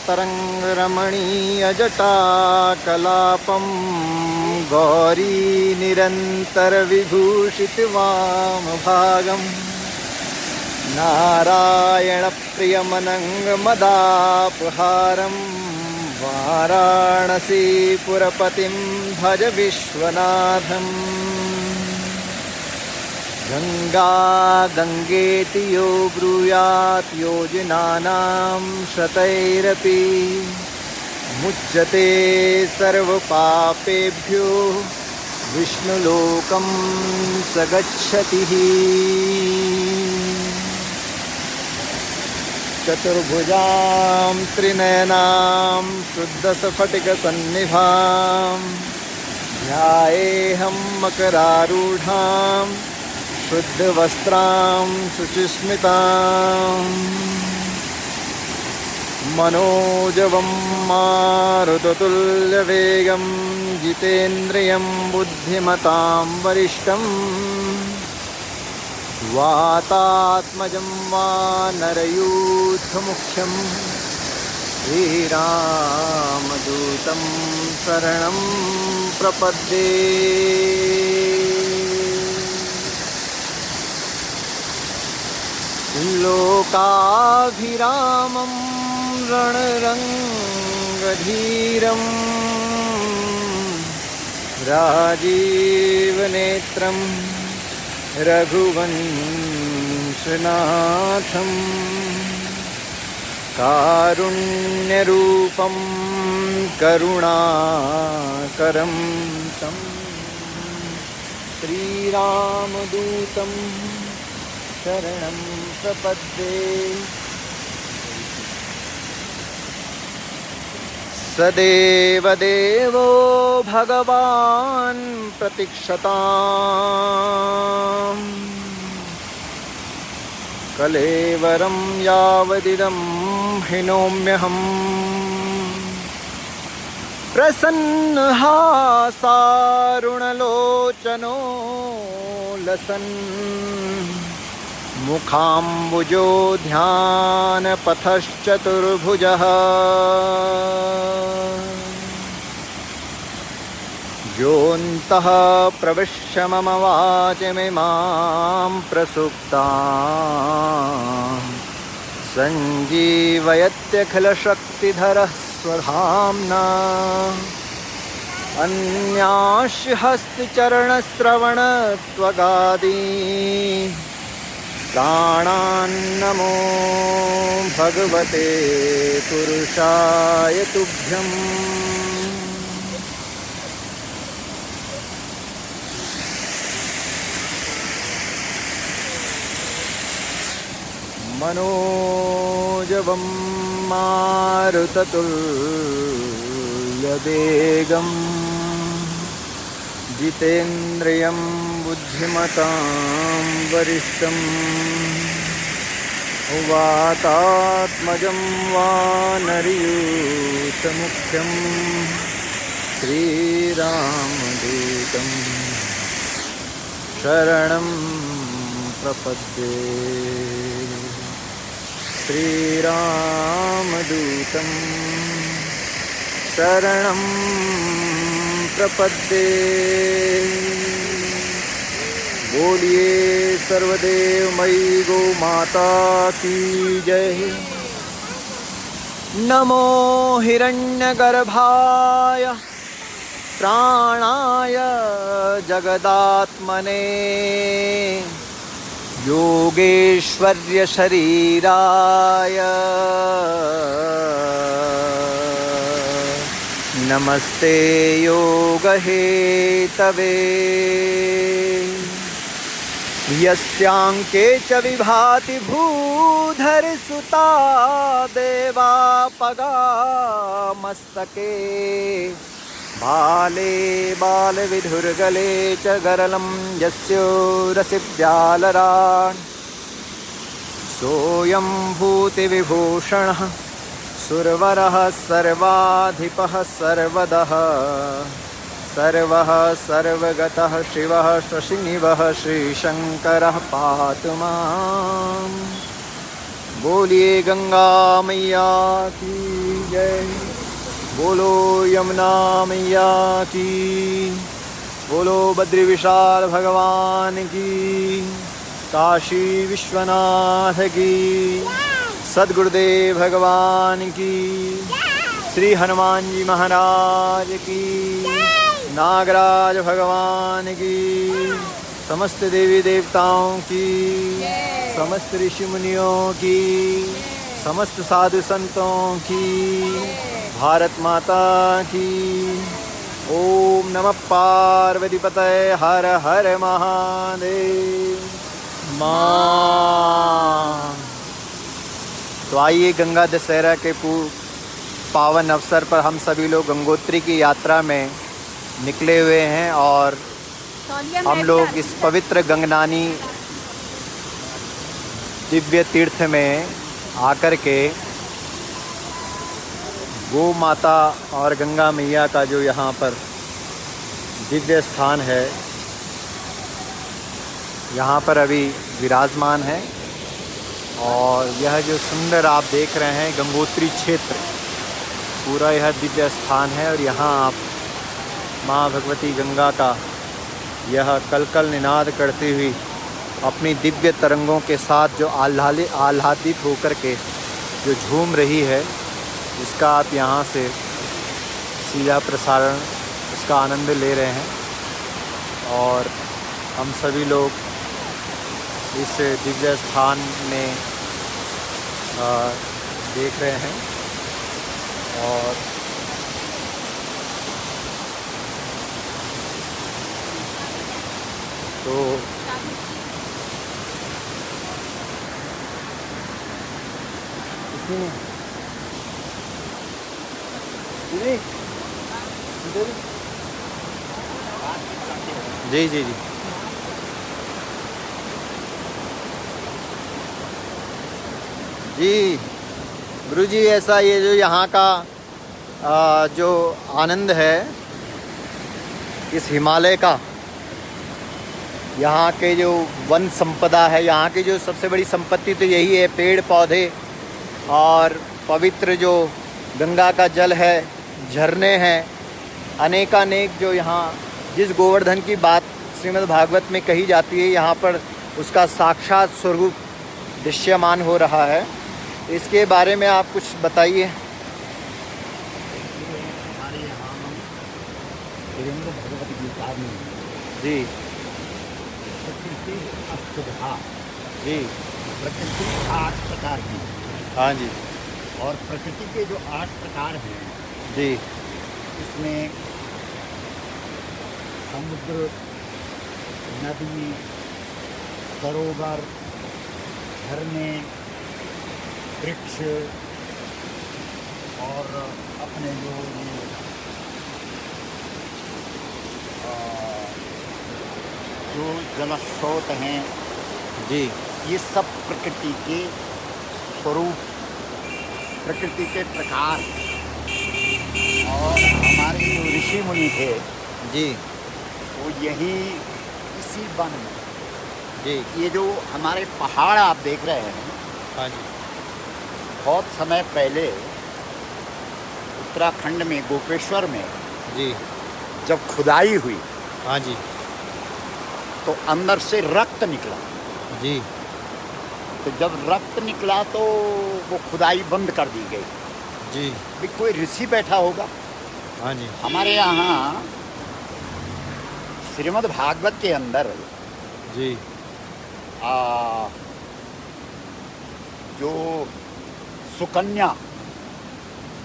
तरङ्गरमणीयजटाकलापं गौरी निरन्तरविभूषितवामभागम् नारायणप्रियमनङ्गमदापहारं वाराणसीपुरपतिं भज विश्वनाथम् गंगा गंगेति यो ब्रूयात् योजनानां शतैरपि मुच्यते सर्वपापेभ्यो विष्णुलोकं स गच्छति। चतुर्भुजां त्रिनयनां शुद्धस्फटिकसन्निभां ध्यायेऽहं मकरारूढां शुद्धवस्त्रां शुचिस्मितां मनोजवं मारुततुल्यवेगं जितेन्द्रियं बुद्धिमतां वरिष्ठं वातात्मजं वानरयूथमुख्यं श्रीरामदूतं शरणं प्रपद्ये। लोकाभिरामं रणरङ्गधीरं राजीवनेत्रं रघुवंशनाथं कारुण्यरूपं करुणाकरं तं श्रीरामदूतं शरणं प्रपद्ये। सदेव देवो भगवान् प्रतीक्षताम् कलेवरं यावदिदं हिनोम्यहम् प्रसन्नहासारुणलोचनो लसन् मुखाम्बुजो ध्यानपथश्चतुर्भुजः योऽन्तः प्रविश्य मम वाचमिमां प्रसुप्तां सञ्जीवयत्यखिलशक्तिधरः स्वधाम्ना अन्यास्य हस्तिचरणश्रवणत्वगादि प्राणान्नमो भगवते पुरुषाय तुभ्यम्। मनोजवं मारुततुल्यवेगं जितेन्द्रियं बुद्धिमतां वरिष्ठं वातात्मजं वानरयूथमुख्यं श्रीरामदूतं शरणं प्रपद्ये। श्रीरामदूतं शरणं प्रपद्ये। बोलिए सर्वदेवमयी गो माता की जय। नमो हिरण्यगर्भाय प्राणाय जगदात्मने योगेश्वर्य शरीराय नमस्ते योगहेतवे। यस्यांके च विभाति भूधरसुता देवापगा मस्तके बाले बालविधुर्गले च गरलं यस्योरसिव्यालरान् सोऽयं भूतिविभूषणः सुरवरः सर्वाधिपः सर्वदः सर्वः सर्वगतः शिवः शशिनिवः श्रीशंकरः पातु माम्। बोलिए गंगा मैया की। जय। बोलो यमुना मैया की, बोलो बद्री विशाल भगवान की, काशी विश्वनाथ की, सद्गुरुदेव भगवान की, श्री हनुमान जी महाराज की, नागराज भगवान की, समस्त देवी देवताओं की, समस्त ऋषि मुनियों की, समस्त साधु संतों की, भारत माता की। ओम नमः पार्वती पतये, हर हर महादेव। माँ तो आइए, गंगा दशहरा के पावन अवसर पर हम सभी लोग गंगोत्री की यात्रा में निकले हुए हैं और हम लोग इस पवित्र गंगनानी दिव्य तीर्थ में आकर के गौ माता और गंगा मैया का जो यहाँ पर दिव्य स्थान है, यहाँ पर अभी विराजमान है। और यह जो सुंदर आप देख रहे हैं गंगोत्री क्षेत्र, पूरा यह दिव्य स्थान है। और यहाँ आप माँ भगवती गंगा का यह कलकल निनाद करती हुई अपनी दिव्य तरंगों के साथ जो आह्लादित होकर के जो झूम रही है, इसका आप यहाँ से सीधा प्रसारण, इसका आनंद ले रहे हैं। और हम सभी लोग इस दिव्य स्थान में देख रहे हैं। और तो जी जी जी जी गुरुजी, ऐसा ये जो यहाँ का जो आनंद है इस हिमालय का, यहाँ के जो वन संपदा है, यहाँ की जो सबसे बड़ी संपत्ति तो यही है, पेड़ पौधे और पवित्र जो गंगा का जल है, झरने हैं, अनेकानेक जो यहाँ जिस गोवर्धन की बात श्रीमद् भागवत में कही जाती है, यहाँ पर उसका साक्षात स्वरूप दृश्यमान हो रहा है। इसके बारे में आप कुछ बताइए। हमारे यहाँ श्रीमद् भगवत गीता में जी प्रकृति अष्टधा, जी प्रकृति 8 प्रकार की, हाँ जी, और प्रकृति के जो 8 प्रकार हैं जी, इसमें समुद्र, नदी, सरोवर, झरने, वृक्ष और अपने जो जल स्रोत हैं जी, ये सब प्रकृति के स्वरूप, प्रकृति के प्रकार। और हमारे जो ऋषि मुनि थे जी, वो यही इसी वन में, जी, ये जो हमारे पहाड़ आप देख रहे हैं, हाँ जी, बहुत समय पहले उत्तराखंड में गोपेश्वर में जी, जब खुदाई हुई हाँ जी, तो अंदर से रक्त निकला। जी, तो जब रक्त निकला तो वो खुदाई बंद कर दी गई। जी, भी कोई ऋषि बैठा होगा। हाँ जी, हमारे यहाँ श्रीमद् भागवत के अंदर जी, जो सुकन्या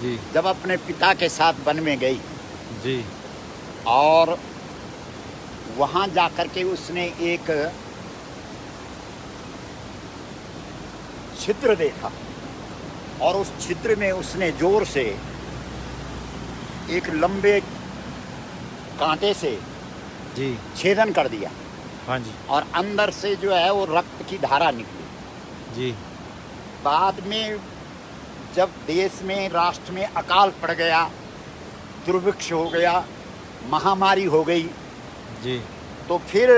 जी, जब अपने पिता के साथ वन में गई जी, और वहाँ जाकर के उसने एक छिद्र देखा, और उस छिद्र में उसने जोर से एक लंबे कांटे से जी, छेदन कर दिया, हाँ जी, और अंदर से जो है वो रक्त की धारा निकली। जी, बाद में जब देश में, राष्ट्र में अकाल पड़ गया, दुर्भिक्ष हो गया, महामारी हो गई, जी, तो फिर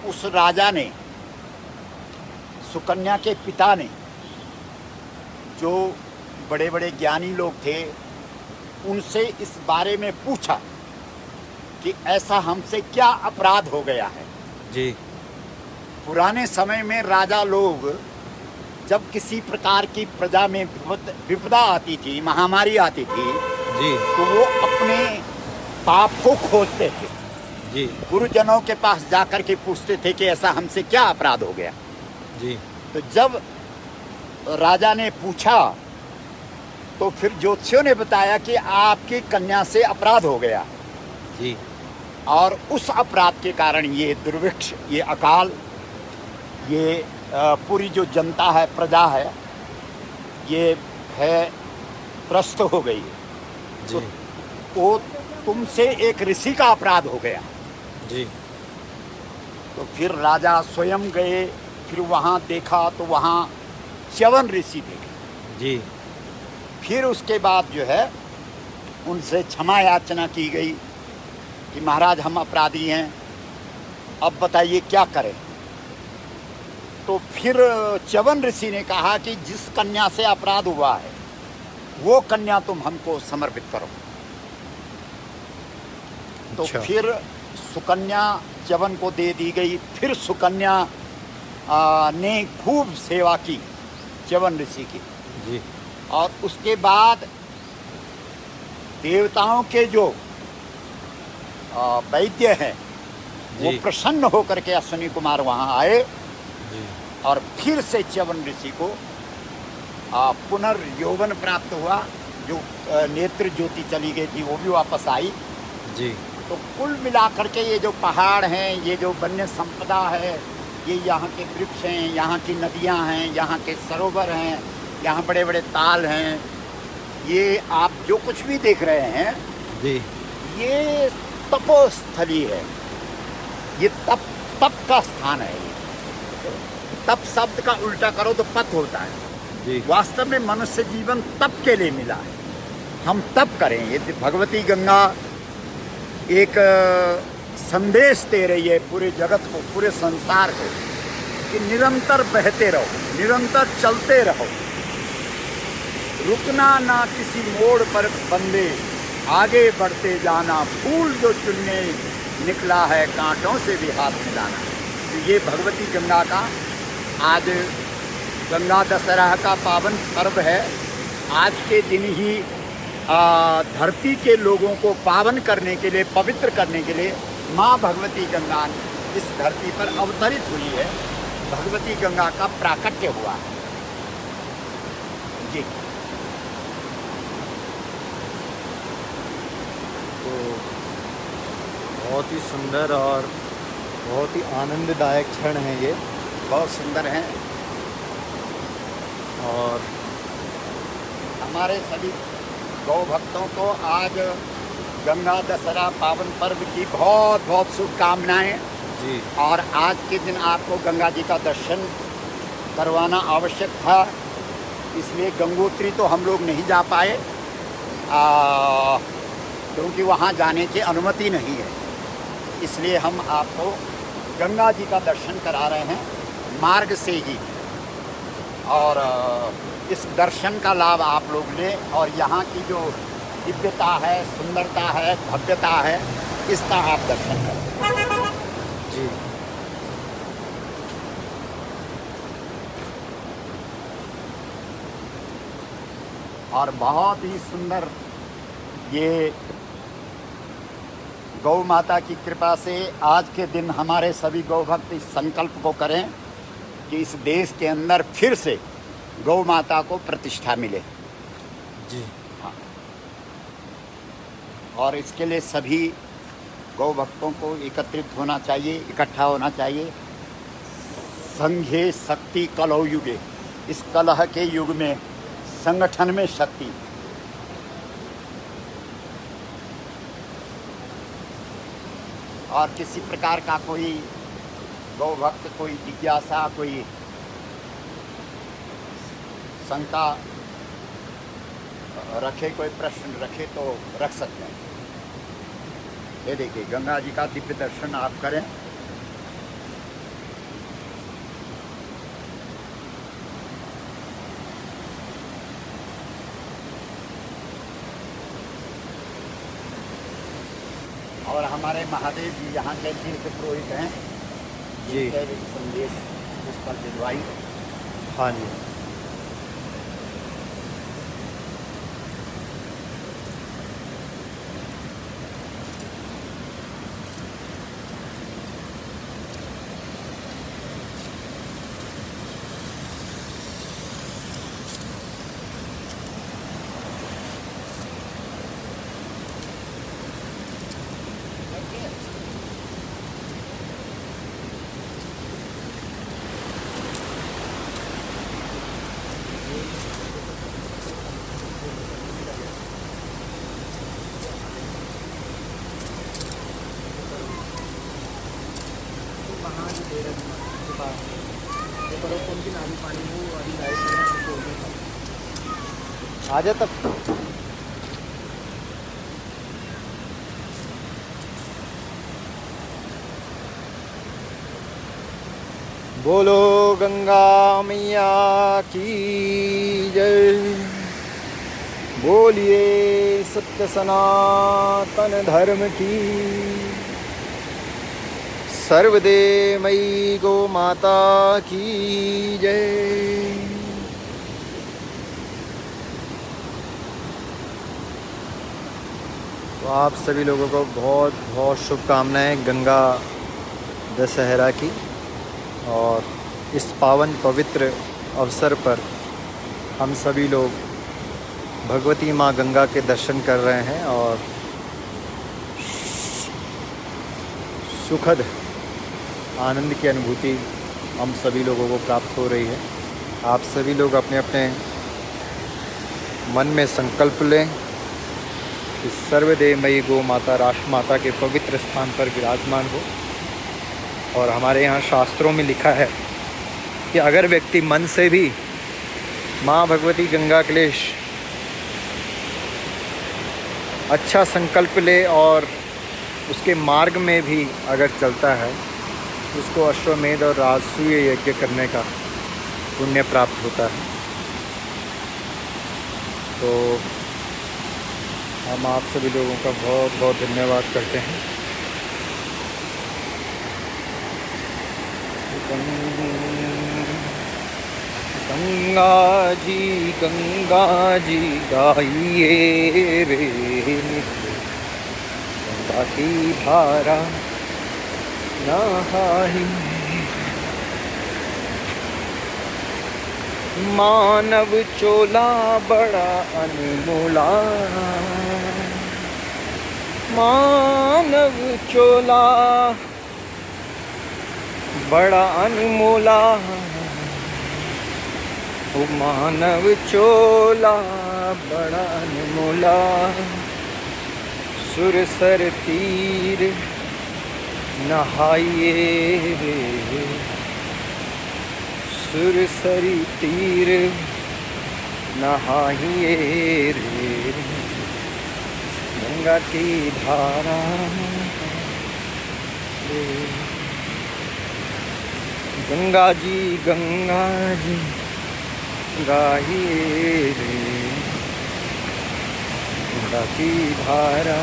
उस राजा ने, सुकन्या के पिता ने जो बड़े बड़े ज्ञानी लोग थे उनसे इस बारे में पूछा कि ऐसा हमसे क्या अपराध हो गया है। जी। पुराने समय में राजा लोग जब किसी प्रकार की प्रजा में विपदा आती थी, महामारी आती थी जी, तो वो अपने पाप को खोजते थे। जी, गुरुजनों के पास जाकर के पूछते थे कि ऐसा हमसे क्या अपराध हो गया। जी, तो जब राजा ने पूछा तो फिर ज्योतिषियों ने बताया कि आपकी कन्या से अपराध हो गया जी, और उस अपराध के कारण ये दुर्भिक्ष, ये अकाल, ये पूरी जो जनता है, प्रजा है, ये है त्रस्त हो गई। जी, तो तुमसे एक ऋषि का अपराध हो गया। जी, तो फिर राजा स्वयं गए, फिर वहाँ देखा तो वहाँ च्यवन ऋषि देखे। जी, फिर उसके बाद जो है उनसे क्षमा याचना की गई कि महाराज हम अपराधी हैं, अब बताइए क्या करें। तो फिर च्यवन ऋषि ने कहा कि जिस कन्या से अपराध हुआ है वो कन्या तुम हमको समर्पित करो। तो अच्छा। फिर सुकन्या च्यवन को दे दी गई। फिर सुकन्या ने खूब सेवा की च्यवन ऋषि की। जी, और उसके बाद देवताओं के जो वैद्य हैं वो जी, प्रसन्न होकर के अश्विनी कुमार वहाँ आए जी, और फिर से च्यवन ऋषि को पुनर्यौवन प्राप्त हुआ। जो नेत्र ज्योति चली गई थी वो भी वापस आई। जी, तो कुल मिलाकर के ये जो पहाड़ हैं, ये जो वन्य संपदा है, ये यहाँ के वृक्ष हैं, यहाँ की नदियाँ हैं, यहाँ के सरोवर हैं, यहाँ बड़े बड़े ताल हैं, ये आप जो कुछ भी देख रहे हैं जी, ये तपोस्थली है। ये तप का स्थान है। ये तप शब्द का उल्टा करो तो पत होता है। जी, वास्तव में मनुष्य जीवन तप के लिए मिला है। हम तप करें। ये भगवती गंगा एक संदेश दे रही है पूरे जगत को, पूरे संसार को, कि निरंतर बहते रहो, निरंतर चलते रहो, रुकना ना किसी मोड़ पर बंदे, आगे बढ़ते जाना, फूल जो चुनने निकला है कांटों से भी हाथ मिलाना। तो ये भगवती गंगा का आज गंगा दशहरा का पावन पर्व है। आज के दिन ही धरती के लोगों को पावन करने के लिए, पवित्र करने के लिए माँ भगवती गंगा इस धरती पर अवतरित हुई है। भगवती गंगा का प्राकट्य हुआ है। जी। तो बहुत ही सुंदर और बहुत ही आनंददायक क्षण है ये। बहुत सुंदर हैं और हमारे सभी गौ भक्तों को आज गंगा दशहरा पावन पर्व की बहुत बहुत शुभकामनाएं। जी, और आज के दिन आपको गंगा जी का दर्शन करवाना आवश्यक था, इसलिए गंगोत्री तो हम लोग नहीं जा पाए क्योंकि वहाँ जाने की अनुमति नहीं है। इसलिए हम आपको गंगा जी का दर्शन करा रहे हैं मार्ग से ही। और इस दर्शन का लाभ आप लोग लें और यहाँ की जो दिव्यता है, सुंदरता है, भव्यता है, इसका आप दर्शन करें। जी, और बहुत ही सुंदर ये गौ माता की कृपा से आज के दिन हमारे सभी गौ भक्त इस संकल्प को करें कि इस देश के अंदर फिर से गौ माता को प्रतिष्ठा मिले। जी, हाँ। और इसके लिए सभी गौ भक्तों को एकत्रित होना चाहिए, इकट्ठा होना चाहिए। संघे शक्ति कलौ युगे, इस कलह के युग में संगठन में शक्ति। और किसी प्रकार का कोई गौ भक्त, कोई जिज्ञासा, कोई शंका रखे, कोई प्रश्न रखे तो रख सकते हैं। ये देखिए गंगा जी का दिव्य दर्शन आप करें। और हमारे महादेव जी यहाँ के तीर्थ पुरोहित हैं जी। जिनके भी संदेश उस पर भिजवाई। हाँ जी। आ जा तब। बोलो गंगा मैया की जय। बोलिए सत्य सनातन धर्म की। सर्वदेवमयी गो माता की जय। तो आप सभी लोगों को बहुत बहुत शुभकामनाएं गंगा दशहरा की। और इस पावन पवित्र अवसर पर हम सभी लोग भगवती माँ गंगा के दर्शन कर रहे हैं और सुखद आनंद की अनुभूति हम सभी लोगों को प्राप्त हो रही है। आप सभी लोग अपने अपने मन में संकल्प लें कि सर्वदेवमयी गो माता राष्ट्र माता के पवित्र स्थान पर विराजमान हो। और हमारे यहाँ शास्त्रों में लिखा है कि अगर व्यक्ति मन से भी माँ भगवती गंगा क्लेश अच्छा संकल्प ले और उसके मार्ग में भी अगर चलता है, उसको अश्वमेध और राजसूय यज्ञ करने का पुण्य प्राप्त होता है। तो हम आप सभी लोगों का बहुत बहुत धन्यवाद करते हैं। गंगा जी गाइए रे नित्य गंगा की धारा नहाई। मानव चोला बड़ा अनमोला, मानव चोला बड़ा अनमोला, ओ मानव चोला बड़ा अनमोला। सुरसर तीर नहाइए रे, सुरसरी तीर नहाइए रे, गंगा की धारा रे। गंगा जी गाइए रे, गंगा की धारा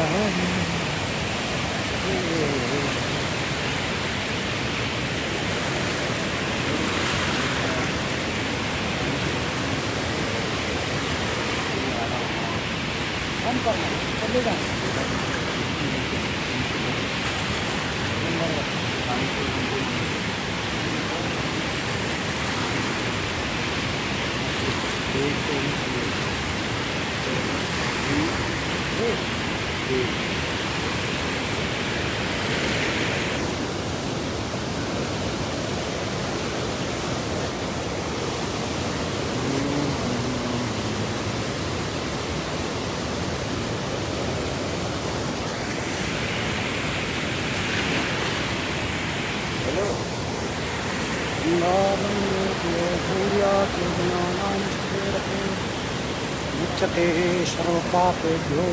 मुच्यते सर्वपापेभ्यो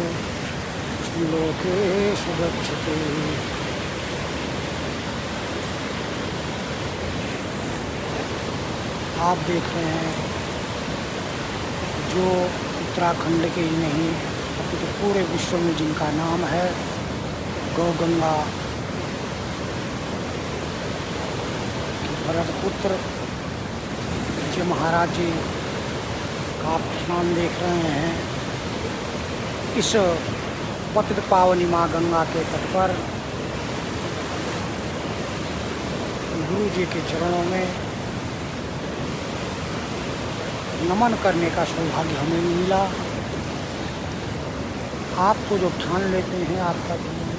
लोकेषु गच्छते। आप देख रहे हैं जो उत्तराखंड के ही नहीं अपितु पूरे विश्व में जिनका नाम है गौ गंगा के भरत पुत्र जी महाराज जी का आप स्नान देख रहे हैं। इस पतित पावनी माँ गंगा के तट पर गुरु जी के चरणों में नमन करने का सौभाग्य हमें भी मिला। आप तो जो ठान लेते हैं आपका जीवन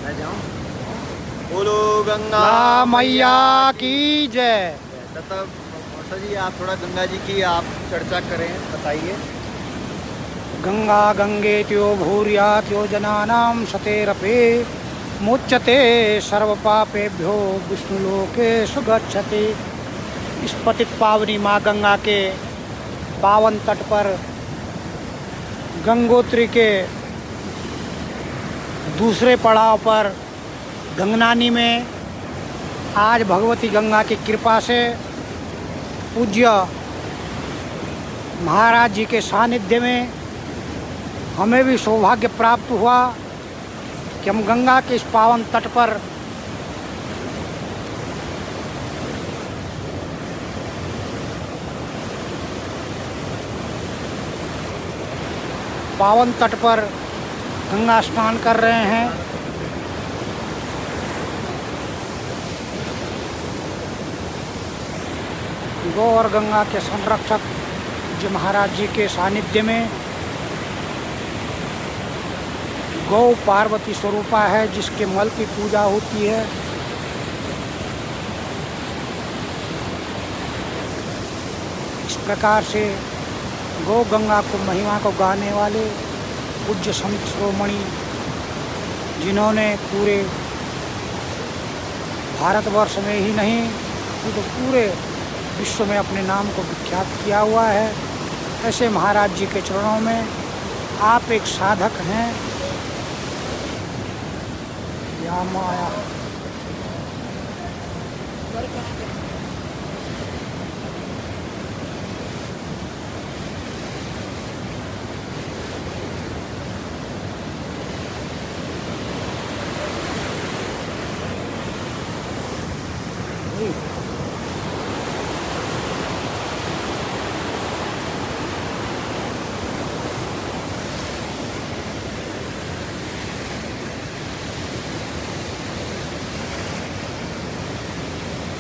मैं जाऊँ? बोलो गंगा मैया की जय। तब मौसा जी आप थोड़ा गंगा जी की आप चर्चा करें, बताइए। गंगा गंगे त्यो भूर्या त्यो जनानां सतेरपे मुच्यते सर्व पापेभ्यो विष्णुलोके सुगच्छते। इस पतित पावनी माँ गंगा के पावन तट पर गंगोत्री के दूसरे पड़ाव पर गंगनानी में आज भगवती गंगा की कृपा से पूज्य महाराज जी के सानिध्य में हमें भी सौभाग्य प्राप्त हुआ कि हम गंगा के इस पावन तट पर गंगा स्नान कर रहे हैं। गौ और गंगा के संरक्षक जी महाराज जी के सानिध्य में गौ पार्वती स्वरूपा है, जिसके मल की पूजा होती है। इस प्रकार से गौ गंगा को महिमा को गाने वाले पूज्य संत शिरोमणि, जिन्होंने पूरे भारतवर्ष में ही नहीं तो पूरे विश्व में अपने नाम को विख्यात किया हुआ है, ऐसे महाराज जी के चरणों में आप एक साधक हैं। या माया